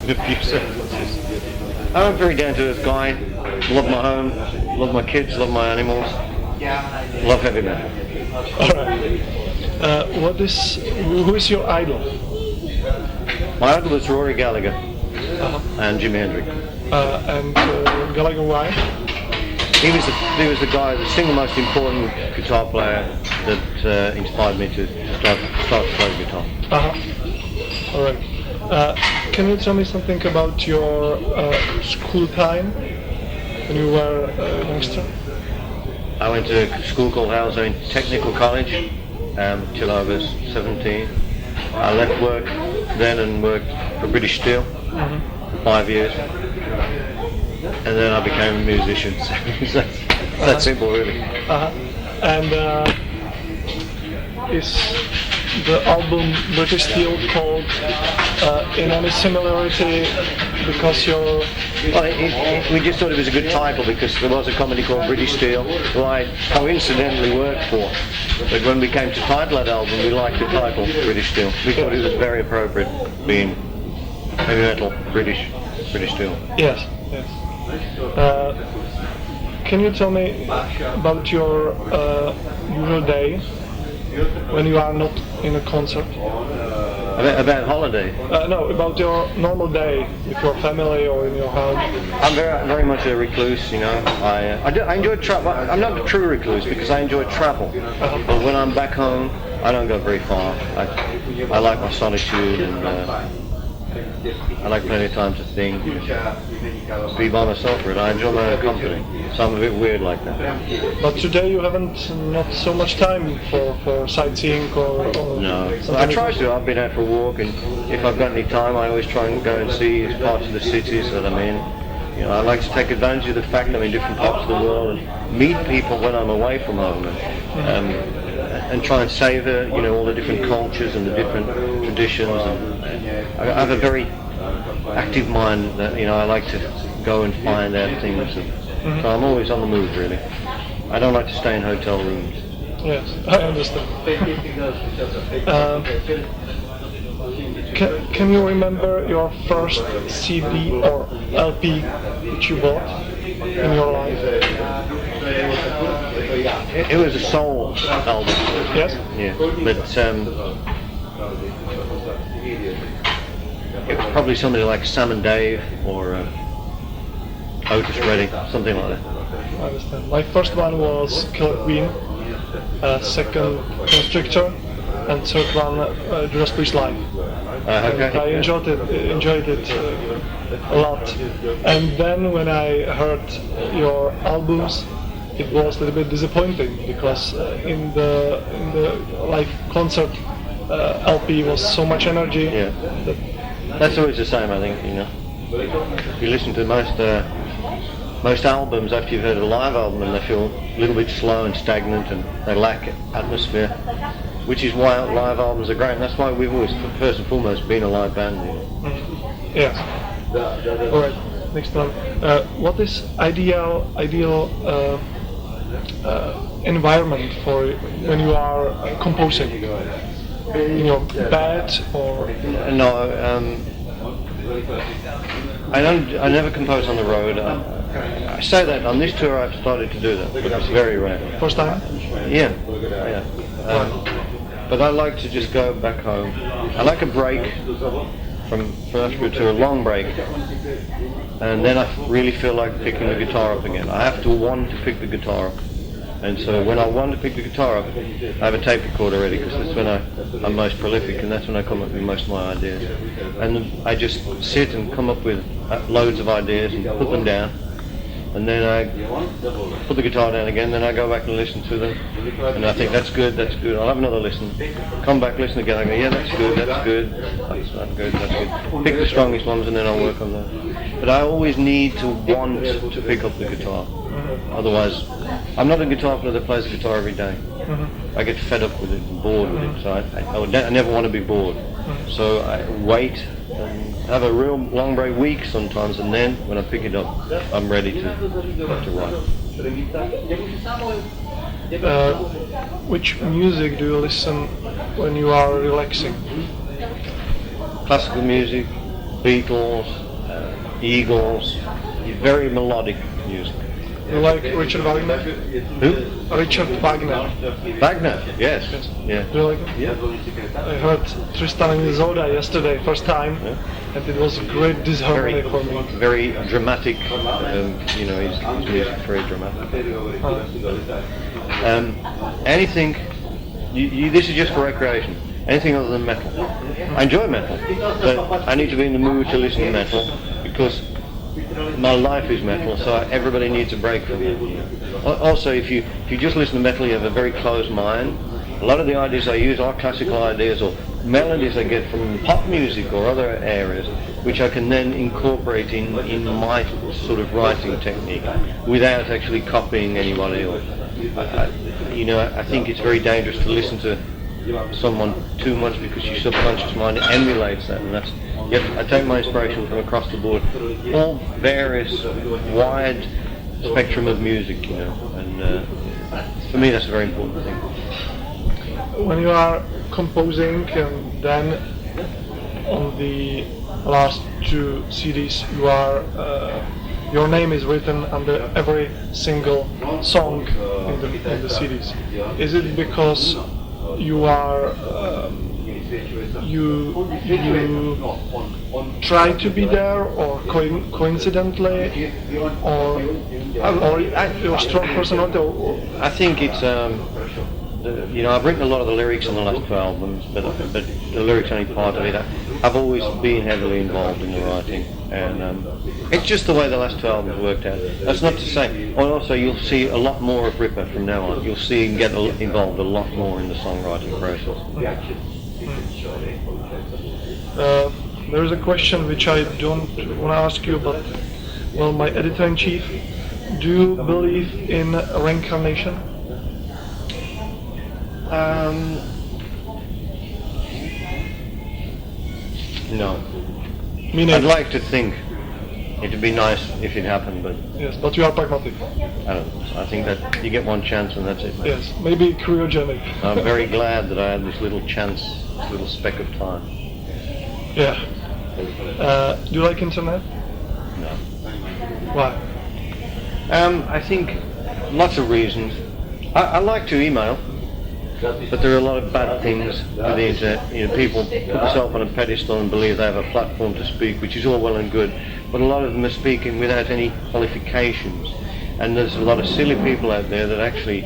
in a few sentences. I'm a very down-to-earth guy. Love my home, love my kids, love my animals. Love heavy metal. All right. Who is your idol? My idol is Rory Gallagher and Jimi Hendrix. And Gallagher, why? He was the guy, the single most important guitar player that inspired me to start to play the guitar. All right. Can you tell me something about your school time when you were a youngster? I went to a school called Hala Technical College till I was 17. I left work then and worked for British Steel for 5 years. And then I became a musician. So that's simple, really. And is the album British Steel called in any similarity because you're... Well, we just thought it was a good title because there was a company called British Steel who I coincidentally worked for. But when we came to title that album, we liked the title British Steel. We thought it was very appropriate, being heavy metal, British Steel. Yes. Can you tell me about your usual day when you are not in a concert? About holiday? No, about your normal day with your family or in your home. I'm very much a recluse, you know. I enjoy travel. I'm not a true recluse because I enjoy travel. But when I'm back home, I don't go very far. I like my solitude and I like plenty of time to think, be by myself. Really. I enjoy my own company, so I'm a bit weird like that. But today you haven't not so much time for sightseeing or no. I try to. I've been out for a walk, and if I've got any time, I always try and go and see parts of the cities that I'm in. You know, I like to take advantage of the fact I'm in different parts of the world and meet people when I'm away from home, and try and savor, you know, all the different cultures and the different traditions. And I have a very active mind that, you know, I like to go and find out things. So I'm always on the move, really. I don't like to stay in hotel rooms. Yes, I understand. Can you remember your first CD or LP which you bought in your life? It was a soul album. Yes? Yeah, but it was probably somebody like Sam and Dave or Otis Redding, something like that. I understand. My first one was Killer Queen, second Constrictor, and third one Judas Priest Live. Okay. I enjoyed it a lot. And then when I heard your albums, it was a little bit disappointing because in the live concert LP was so much energy. Yeah. That's always the same, I think. You know, if you listen to most albums after you've heard a live album, and they feel a little bit slow and stagnant, and they lack atmosphere, which is why live albums are great. And that's why we've always, first and foremost, been a live band. You know? Yes. All right. Next one. What is ideal environment for when you are composing? In your bed or? No, I never compose on the road. I say that on this tour I've started to do that, but it's very rare. First time? Yeah. But I like to just go back home. I like a break from after to a long break, and then I really feel like picking the guitar up again. I have to want to pick the guitar up. And so when I want to pick the guitar up, I have a tape recorder ready because that's when I'm most prolific, and that's when I come up with most of my ideas. And I just sit and come up with loads of ideas and put them down. And then I put the guitar down again, then I go back and listen to them. And I think that's good. I'll have another listen. Come back, listen again. I go, yeah, that's good. That's good. Pick the strongest ones and then I'll work on that. But I always need to want to pick up the guitar. Otherwise, I'm not a guitar player that plays the guitar every day. I get fed up with it and bored with it. So I never want to be bored. So I wait and have a real long break, week sometimes, and then when I pick it up, I'm ready to write. Which music do you listen when you are relaxing? Classical music, Beatles, Eagles, very melodic music. You like Richard Wagner? Who? Richard Wagner. Wagner, yes. Yeah. Do you like him? Yeah. I heard Tristan and Isolde yesterday, first time, and it was a great disharmony for me. Very dramatic, his music's very dramatic. Anything, this is just for recreation, anything other than metal. I enjoy metal, but I need to be in the mood to listen to metal, because my life is metal, so everybody needs a break from it. Also, if you just listen to metal, you have a very closed mind. A lot of the ideas I use are classical ideas or melodies I get from pop music or other areas, which I can then incorporate in my sort of writing technique without actually copying anybody. Or I think it's very dangerous to listen to someone too much, because your subconscious mind emulates that, and that's. I take my inspiration from across the board, all various wide spectrum of music, and for me that's a very important thing. When you are composing, and then on the last 2 CDs, your name is written under every single song in the CDs. Is it because you are you try to be there, or coincidentally, or you're a strong personality? I think it's I've written a lot of the lyrics on the last 2 albums, but the lyrics are only part of it. I've always been heavily involved in the writing, and it's just the way the last 2 albums worked out. That's not to say, also you'll see a lot more of Ripper from now on. You'll see him get involved a lot more in the songwriting process. There is a question which I don't want to ask you, but my editor-in-chief, do you believe in reincarnation? No. Meaning? I'd like to think it'd be nice if it happened, but yes, but you are pragmatic. I don't know. I think that you get one chance and that's it. Yes, maybe cryogenic. I'm very glad that I had this little chance, this little speck of time. Yeah. Do you like internet? No. Why? I think lots of reasons. I like to email, but there are a lot of bad things with the internet. People put themselves on a pedestal and believe they have a platform to speak, which is all well and good, but a lot of them are speaking without any qualifications. And there's a lot of silly people out there that actually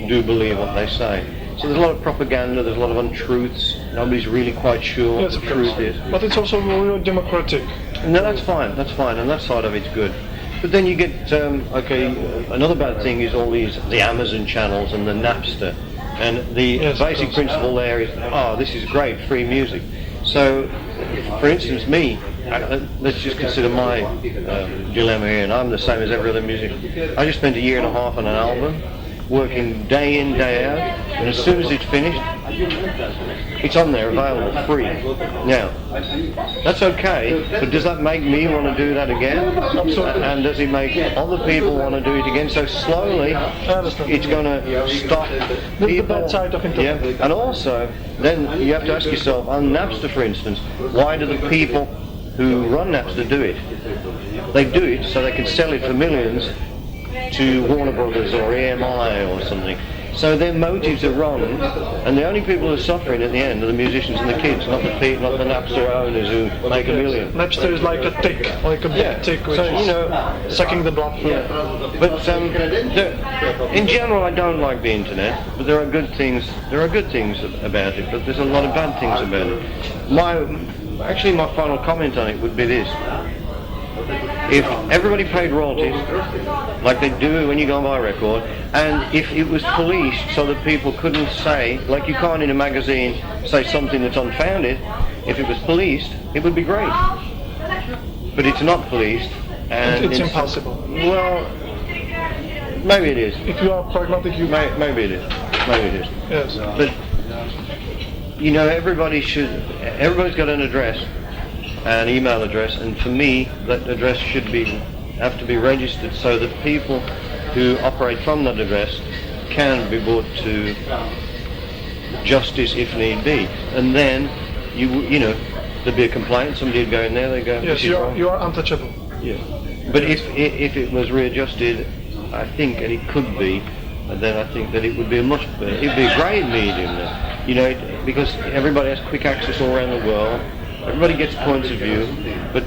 do believe what they say. So there's a lot of propaganda, there's a lot of untruths, nobody's really quite sure what the truth is. But it's also really democratic. No, that's fine, and that side of it's good. But then you get, another bad thing is all the Amazon channels and the Napster. And the basic principle there is, this is great, free music. So, for instance, me, let's just consider my dilemma here, and I'm the same as every other musician. I just spent 1.5 years on an album, working day in, day out, and as soon as it's finished, it's on there, available, free. Now, that's okay, but does that make me want to do that again? Absolutely. And does it make other people want to do it again? So slowly, it's going to stop people. The bad side of internet. Yeah. And also, then you have to ask yourself, on Napster for instance, why do the people who run Napster do it? They do it so they can sell it for millions to Warner Brothers or EMI or something. So their motives are wrong, and the only people who are suffering at the end are the musicians and the kids, not the Napster owners who make $1 million. Napster is like a tick, like a big tick, which is sucking the blood from it. But in general, I don't like the internet, but there are good things. There are good things about it, but there's a lot of bad things about it. My final comment on it would be this. If everybody paid royalties, like they do when you go and buy a record, and if it was policed so that people couldn't say, like you can't in a magazine say something that's unfounded, if it was policed, it would be great. But it's not policed, and it's impossible. Well, maybe it is. If you are pragmatic, you... Maybe it is. Maybe it is. Yes. But, everybody's got an address, an email address, and for me that address have to be registered so that people who operate from that address can be brought to justice if need be. And then there'd be a complaint, somebody would go in there, they'd go, Yes, you are untouchable. Yeah. But if it was readjusted, I think, and it could be, then I think that it would be it'd be a great medium then. You know, because everybody has quick access all around the world. Everybody gets points of view, but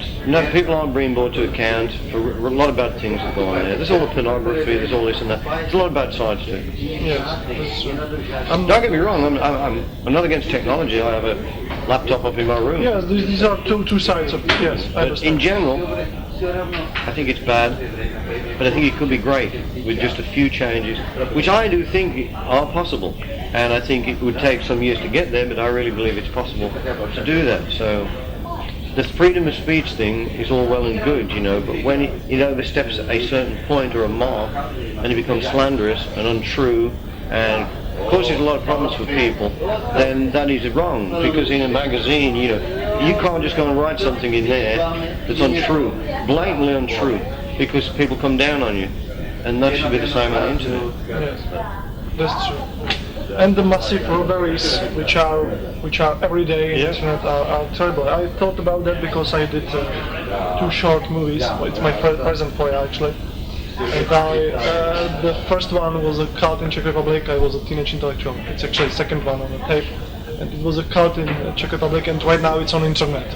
people aren't being brought to account for a lot of bad things that go on there. There's all the pornography, there's all this and that. There's a lot of bad sides to it. Yes, that's true. Don't get me wrong, I'm not against technology. I have a laptop up in my room. Yes, these are two sides of it. Yes, I understand. In general, I think it's bad, but I think it could be great with just a few changes, which I do think are possible. And I think it would take some years to get there, but I really believe it's possible to do that. So the freedom of speech thing is all well and good, you know, but when it oversteps a certain point or a mark, and it becomes slanderous and untrue, and causes a lot of problems for people, then that is wrong. Because in a magazine, you know, you can't just go and write something in there that's untrue, blatantly untrue, because people come down on you, and that should be the same on the internet. Yes, that's true. And the massive robberies, which are every day on the internet, are terrible. I thought about that because I did 2 short movies. It's my present for you, actually. And the first one was a cult in Czech Republic. I was a teenage intellectual. It's actually the second one on the tape. And it was a cult in Czech Republic, and right now it's on internet.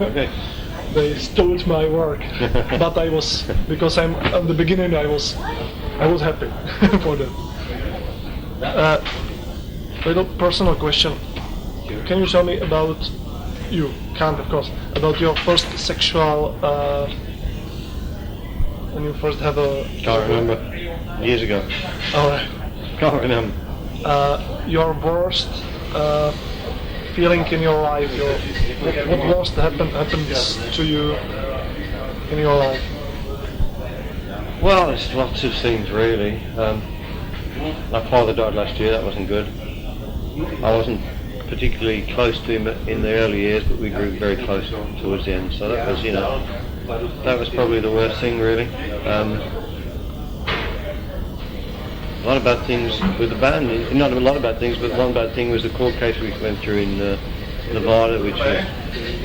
Okay. They stole my work, but because I'm at the beginning, I was happy for that. Little personal question. Can you tell me about about your first sexual, when you first have a... Can't remember. Years ago. Alright. Can't remember. Your worst feeling in your life, what worst happens to you in your life? Well, there's lots of things really. My father died last year, that wasn't good. I wasn't particularly close to him in the early years, but we grew very close towards the end, so that was, you know, that was probably the worst thing really. A lot of bad things with the band, not a lot of bad things, but one bad thing was the court case we went through in Nevada, which was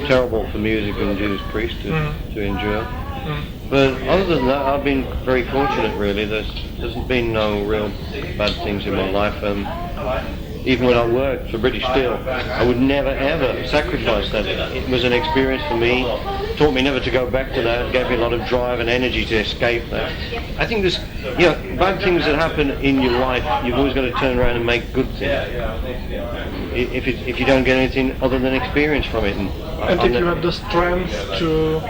terrible for music and Judas Priest to endure. But other than that, I've been very fortunate really. There's been no real bad things in my life. Even when I worked for British Steel, I would never ever sacrifice that. It was an experience for me, taught me never to go back to that, gave me a lot of drive and energy to escape that. I think there's, you know, bad things that happen in your life, you've always got to turn around and make good things. If you don't get anything other than experience from it. And if you have the strength to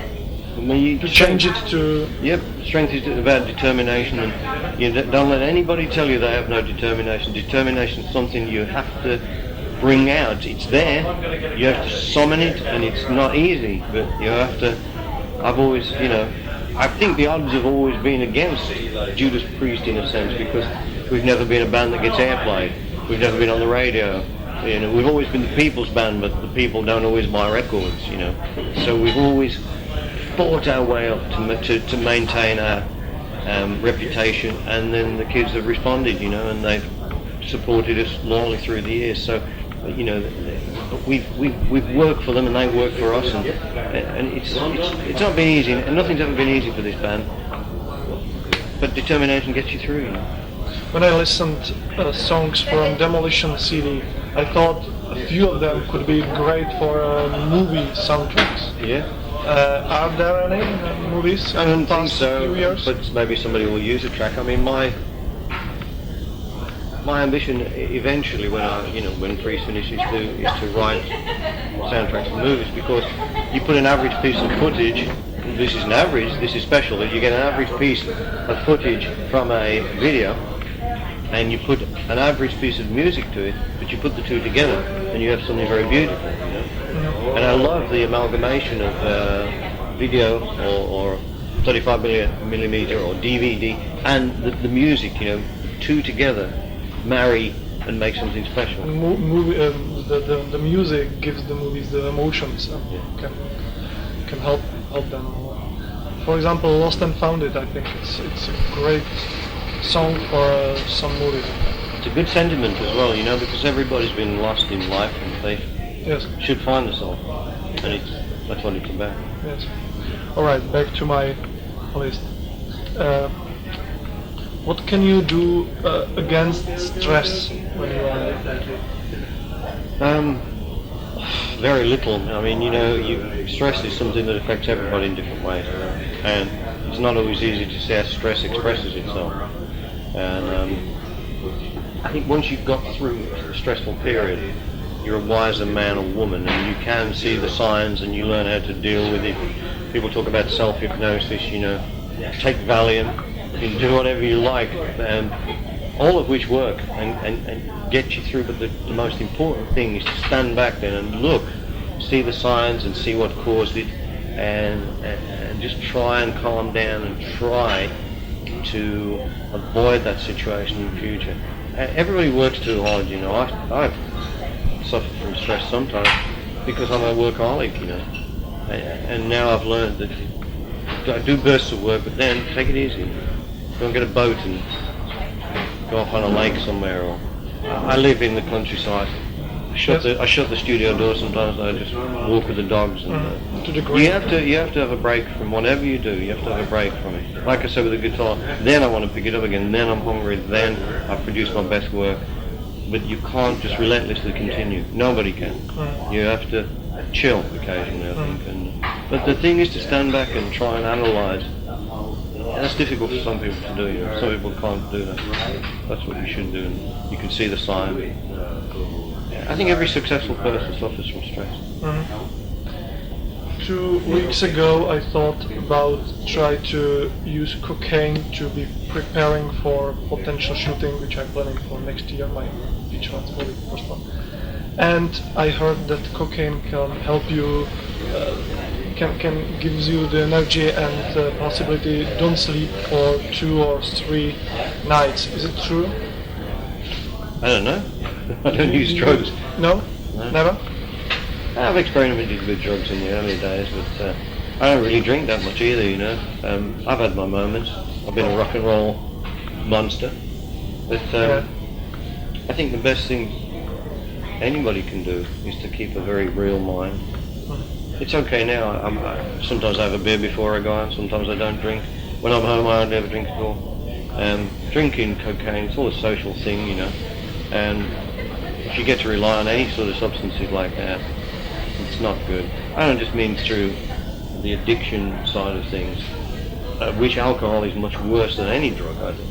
change it to... Yep, strength is about determination, and you don't let anybody tell you they have no determination. Determination is something you have to bring out. It's there, you have to summon it, and it's not easy, but you have to... I've always, you know, I think the odds have always been against Judas Priest in a sense, because we've never been a band that gets airplayed. We've never been on the radio. You know, we've always been the people's band, but the people don't always buy records, you know. So we've always fought our way up to maintain our reputation, and then the kids have responded, you know, and they've supported us loyally through the years. So, you know, we've worked for them and they work for us, and it's not been easy, and nothing's ever been easy for this band. But determination gets you through, you know. When I listened songs from Demolition CD, I thought a few of them could be great for movie soundtracks. Yeah. Are there any movies? I don't think so, few years? but maybe somebody will use a track. I mean, my ambition eventually, when Priest finishes, is to write soundtracks for movies, because you put an average piece of footage. This is an average. This is special. That you get an average piece of footage from a video, and you put an average piece of music to it, but you put the two together, and you have something very beautiful. You know? And I love the amalgamation of video or 35mm or DVD and the music. You know, two together marry and make something special. The music gives the movies the emotions and can help them. For example, Lost and Found It, I think it's a great song for some movies. It's a good sentiment as well, you know, because everybody's been lost in life and they should find the soul. and that's what it's about. Yes. All right, back to my list. What can you do against stress when you are? Very little. I mean, stress is something that affects everybody in different ways, and it's not always easy to see how stress expresses itself. And I think once you've got through a stressful period, you're a wiser man or woman, and you can see the signs, and you learn how to deal with it. People talk about self-hypnosis. Take Valium, you can do whatever you like, all of which work and get you through. But the most important thing is to stand back then and look, see the signs and see what caused it, and just try and calm down and try to avoid that situation in the future. Everybody works too hard, I've suffered from stress sometimes because I'm a workaholic, and now I've learned that I do bursts of work, but then take it easy. Go and get a boat and go off on a lake somewhere. Or I live in the countryside. I shut the studio door sometimes. I just walk with the dogs. And you have to have a break from whatever you do. You have to have a break from it. Like I said with the guitar, then I want to pick it up again. Then I'm hungry. Then I produce my best work. But you can't just relentlessly continue. Nobody can. You have to chill occasionally, I think. But the thing is to stand back and try and analyse. That's difficult for some people to do. Some people can't do that. That's what you should do. And you can see the sign. I think every successful person suffers from stress. 2 weeks ago, I thought about try to use cocaine to be preparing for potential shooting, which I'm planning for next year. My feature length movie, first one. And I heard that cocaine can help you, can gives you the energy and the possibility don't sleep for 2 or 3 nights. Is it true? I don't know. I don't use drugs. No? Never? I've experimented with drugs in the early days, but I don't really drink that much either, I've had my moments. I've been a rock and roll monster. But I think the best thing anybody can do is to keep a very real mind. It's okay now. Sometimes I have a beer before I go out, sometimes I don't drink. When I'm home I hardly ever drink at all. Drinking cocaine, it's all a social thing, and if you get to rely on any sort of substances like that, it's not good. I don't just mean through the addiction side of things, which alcohol is much worse than any drug, I think.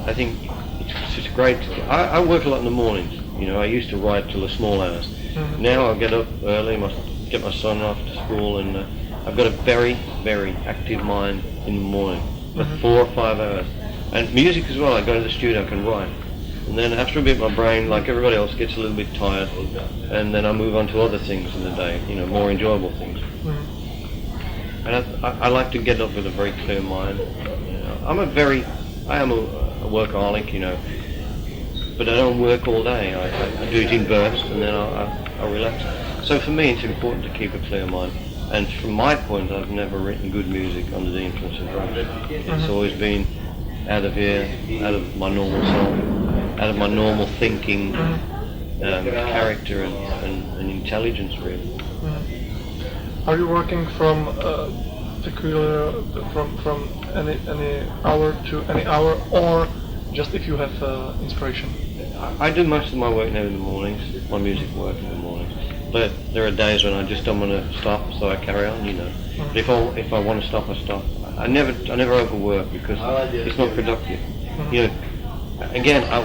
I think it's just great. I work a lot in the mornings. I used to write till the small hours. Now I get up early, get my son off to school, and I've got a very, very active mind in the morning, for 4 or 5 hours. And music as well, I go to the studio, I can write. And then after a bit my brain, like everybody else, gets a little bit tired, and then I move on to other things in the day, more enjoyable things. And I like to get up with a very clear mind. I am a workaholic, but I don't work all day. I do it in bursts, and then I relax. So for me, it's important to keep a clear mind. And from my point, I've never written good music under the influence of drugs. It's always been out of here, out of my normal self, out of my normal thinking, character and intelligence, really. Are you working from from any hour to any hour, or just if you have inspiration? I do most of my work now in the mornings, my music work in the mornings. But there are days when I just don't want to stop, so I carry on, But if I want to stop, I stop. I never overwork because it's not productive. Again, I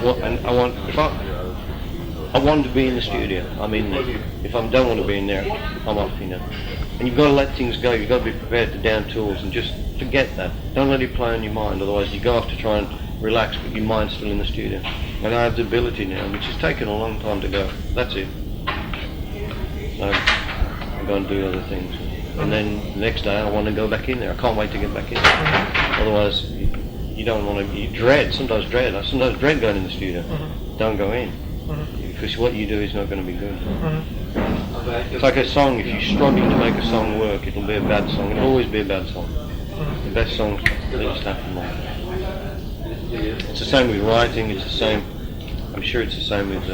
want to be in the studio, I'm in there. If I don't want to be in there, I'm off, And you've got to let things go. You've got to be prepared to down tools and just forget that. Don't let it play on your mind. Otherwise, you go off to try and relax, but your mind's still in the studio. And I have the ability now, which has taken a long time to go. That's it. So I go and do other things. And then the next day, I want to go back in there. I can't wait to get back in there. Otherwise, you don't want to. You sometimes dread going in the studio. Don't go in. Because what you do is not going to be good. It's like a song, if you're struggling to make a song work, it'll be a bad song. It'll always be a bad song. The best songs, they just happen like that. It's the same with writing, it's the same, I'm sure it's the same with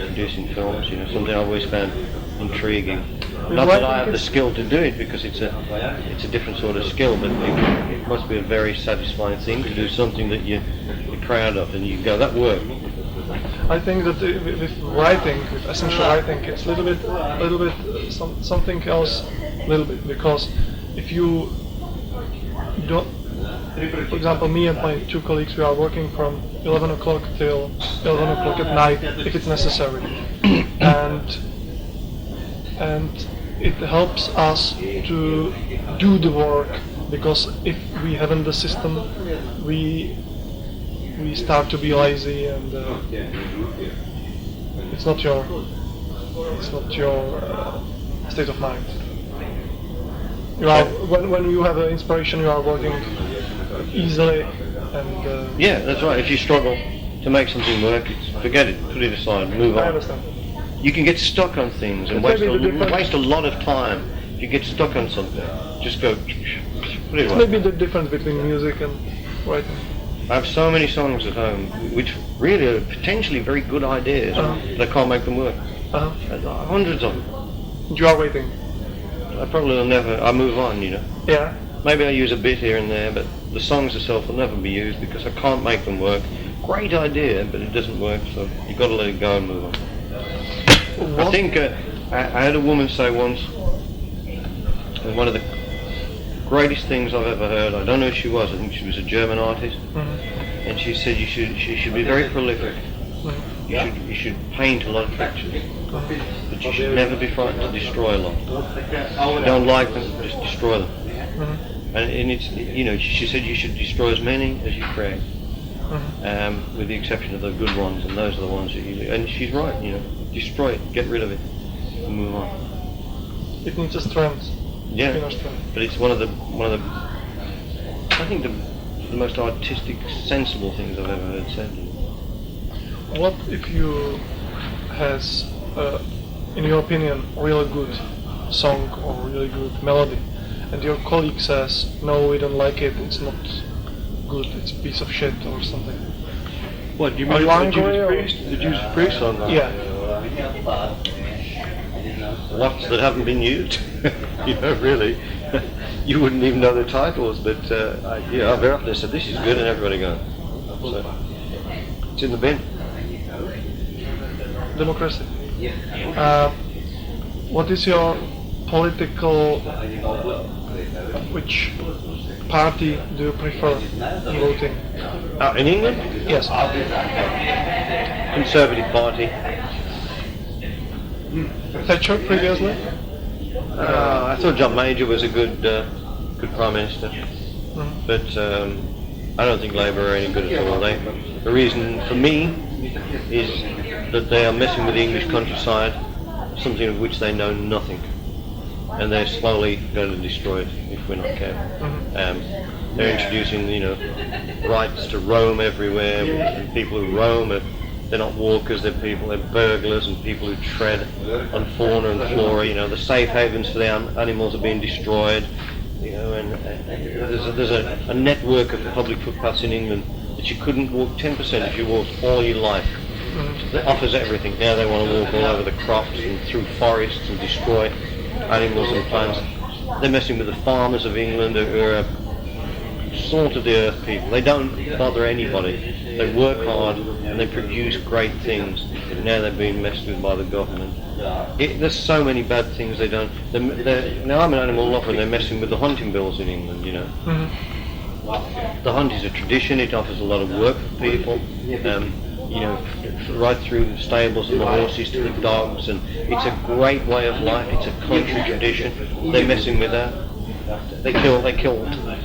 producing films, something I've always found intriguing Not that I have the skill to do it, because it's a different sort of skill, but it must be a very satisfying thing to do something that you're proud of, and you go, that worked. I think that with writing, with essential writing, it's a little bit something else, because if you don't, for example, me and my 2 colleagues, we are working from 11 o'clock till 11 o'clock at night, if it's necessary, and it helps us to do the work, because if we haven't the system, we start to be lazy, and it's not your state of mind. You are, when you have an inspiration, you are working easily, and yeah, that's right. If you struggle to make something work, forget it, put it aside, move on. I understand. You can get stuck on things and waste a lot of time. If you get stuck on something, just go, put it away. Maybe the difference between music and writing. I have so many songs at home which really are potentially very good ideas, but I can't make them work. Hundreds of them. You are waiting. I probably will never, I move on, you know. Yeah. Maybe I use a bit here and there, but the songs itself will never be used because I can't make them work. Great idea, but it doesn't work, so you've got to let it go and move on. I think I had a woman say once, and one of the greatest things I've ever heard, I don't know who she was, I think she was a German artist, and she said you should be very prolific. You should paint a lot of pictures, but you should never be frightened to destroy a lot. If you don't like them, just destroy them. And it's, you know, she said you should destroy as many as you create, with the exception of the good ones, and those are the ones that you. And she's right, you know, destroy it, get rid of it, and move on. It needs a strength. Yeah, but it's one of the I think the most artistic, sensible things I've ever heard said. What if you has, in your opinion, really good song or really good melody, and your colleague says, no, we don't like it, it's not good, it's a piece of shit or something? What, you mean the Judas Priest song? Yeah. Lots that haven't been used, you know, really. You wouldn't even know the titles, but I very often said, this is good, and everybody goes. So, it's in the bin. Democracy. What is your political, which party do you prefer in voting? In England? Yes. Conservative Party. Thatcher previously? I thought John Major was a good Prime Minister, but I don't think Labour are any good at all. The reason for me is that they are messing with the English countryside, something of which they know nothing, and they're slowly going to destroy it if we're not careful. They're introducing, you know, rights to roam everywhere, and people who roam they're not walkers, they're burglars and people who tread on fauna and flora. You know, the safe havens for the animals are being destroyed. You know, and there's a network of public footpaths in England that you couldn't walk 10% if you walked all your life. It offers everything. Now they want to walk all over the crops and through forests and destroy animals and plants. They're messing with the farmers of England who are salt of the earth people. They don't bother anybody. They work hard and they produce great things. Now they're being messed with by the government. There's so many bad things they don't. Now I'm an animal lover and they're messing with the hunting bills in England, you know. The hunt is a tradition, it offers a lot of work for people. You know, right through the stables and the horses to the dogs, and it's a great way of life, it's a country tradition. They're messing with that. They kill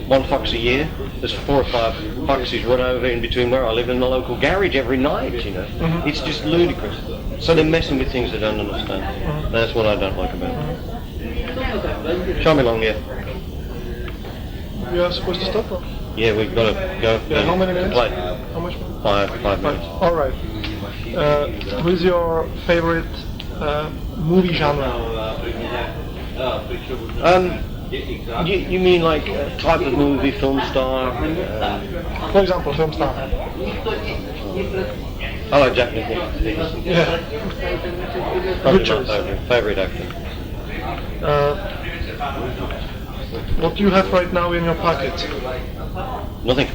one fox a year. There's 4 or 5 foxes run over in between where I live and the local garage every night, you know. It's just ludicrous. So they're messing with things they don't understand. That's what I don't like about it. Show me along, yeah. We are supposed to stop? Or? Yeah, we've got to go. Yeah, how many minutes? Play. How much? 5 minutes. All right. Who is your favorite movie genre? You mean like type of movie, film star? For example, film star. I like Jack Nicholson. Yeah. Probably my favourite actor. What do you have right now in your pocket? Nothing.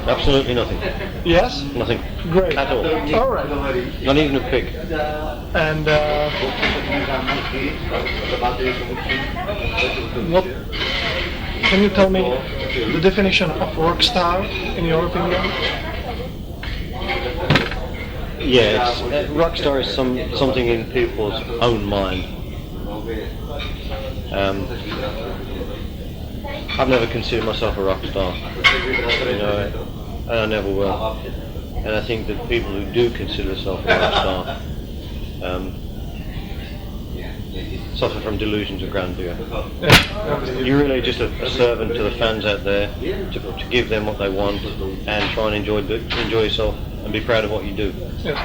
Absolutely nothing. Yes? Nothing. Great. At all. All right. Not even a pig. And what? Can you tell me the definition of rock star in your opinion? Yeah, rock star is something in people's own mind. I've never considered myself a rock star, you know, and I never will. And I think that people who do consider themselves a rock star suffer from delusions of grandeur. You're really just a servant to the fans out there, to give them what they want and try and enjoy yourself and be proud of what you do. Yes.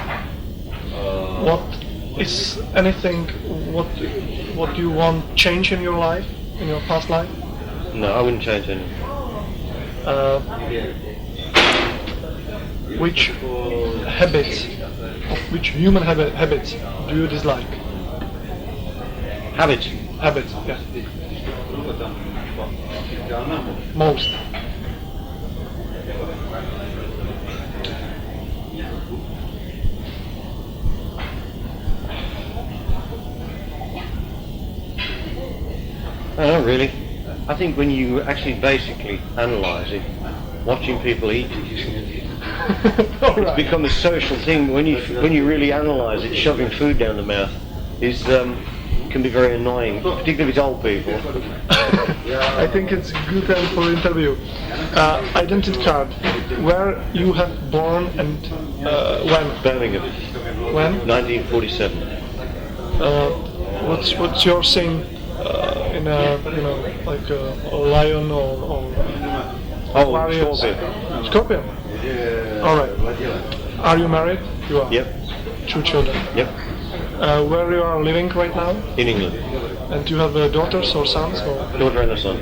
What is anything what you want change in your life, in your past life? No, I wouldn't change anything. Which habits, which human habits do you dislike? Habits. Habits, yeah. Most. Not really. I think when you actually basically analyse it, watching people eat, it's become a social thing. When you really analyse it, shoving food down the mouth is can be very annoying, particularly with old people. I think it's a good time for interview. Identity card. Where you have born and when? Birmingham. When? 1947. What's your thing? In a, you know, like a lion or Aquarius. Scorpion. Scorpion? All right. Are you married? You are? Yep. 2 children? Yep. Where you are living right now? In England. And do you have daughters or sons? Or? Daughter and a son.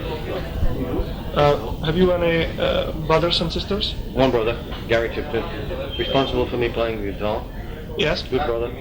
Have you any brothers and sisters? One brother, Gary Tipton, responsible for me playing the guitar. Yes. Good brother.